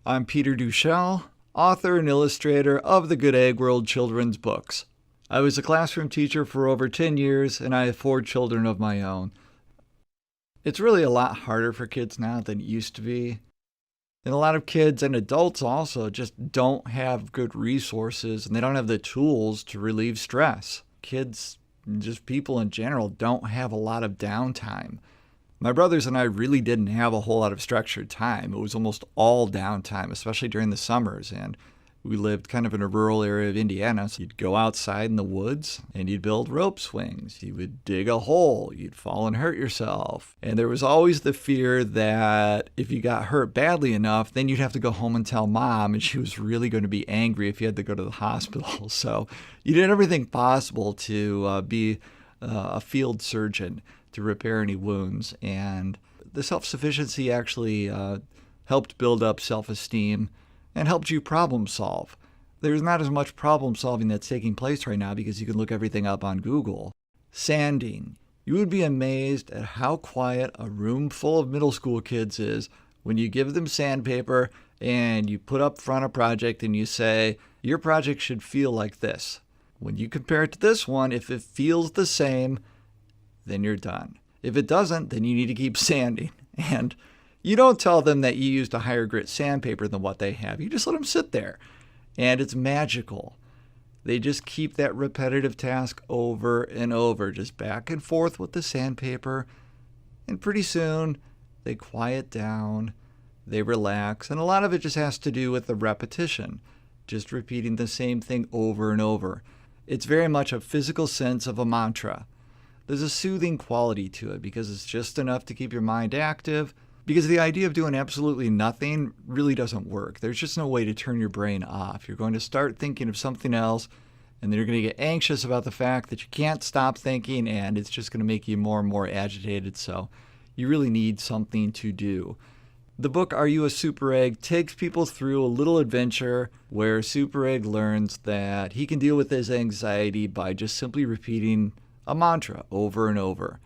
I'm Peter Deuschle, author and illustrator of the Good Egg World children's books. I was a classroom teacher for over 10 years, and I have 4 children of my own. It's really a lot harder for kids now than it used to be. And a lot of kids and adults also just don't have good resources, and they don't have the tools to relieve stress. Kids, just people in general, don't have a lot of downtime. My brothers and I really didn't have a whole lot of structured time. It was almost all downtime, especially during the summers. And we lived kind of in a rural area of Indiana. So you'd go outside in the woods and you'd build rope swings. You would dig a hole. You'd fall and hurt yourself. And there was always the fear that if you got hurt badly enough, then you'd have to go home and tell mom. And she was really going to be angry if you had to go to the hospital. So you did everything possible to be a field surgeon to repair any wounds. And the self-sufficiency actually helped build up self-esteem and helped you problem solve. There's not as much problem solving that's taking place right now because you can look everything up on Google. Sanding. You would be amazed at how quiet a room full of middle school kids is when you give them sandpaper and you put up front a project and you say, your project should feel like this. When you compare it to this one, if it feels the same, then you're done. If it doesn't, then you need to keep sanding. And you don't tell them that you used a higher grit sandpaper than what they have. You just let them sit there. And it's magical. They just keep that repetitive task over and over, just back and forth with the sandpaper. And pretty soon, they quiet down, they relax. And a lot of it just has to do with the repetition, just repeating the same thing over and over. It's very much a physical sense of a mantra. There's a soothing quality to it because it's just enough to keep your mind active. Because the idea of doing absolutely nothing really doesn't work. There's just no way to turn your brain off. You're going to start thinking of something else, and then you're going to get anxious about the fact that you can't stop thinking, and it's just going to make you more and more agitated. So you really need something to do. The book, Are You a Super Egg?, takes people through a little adventure where Super Egg learns that he can deal with his anxiety by just simply repeating a mantra over and over.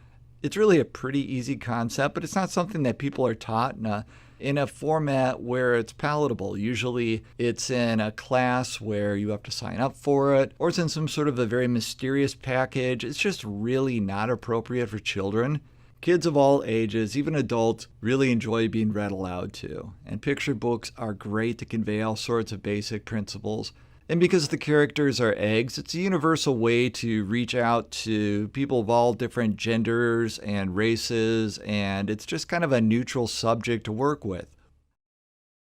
It's really a pretty easy concept, but it's not something that people are taught in a format where it's palatable. Usually it's in a class where you have to sign up for it, or it's in some sort of a very mysterious package. It's just really not appropriate for children. Kids of all ages, even adults, really enjoy being read aloud to. And picture books are great to convey all sorts of basic principles. And because the characters are eggs, it's a universal way to reach out to people of all different genders and races, and it's just kind of a neutral subject to work with.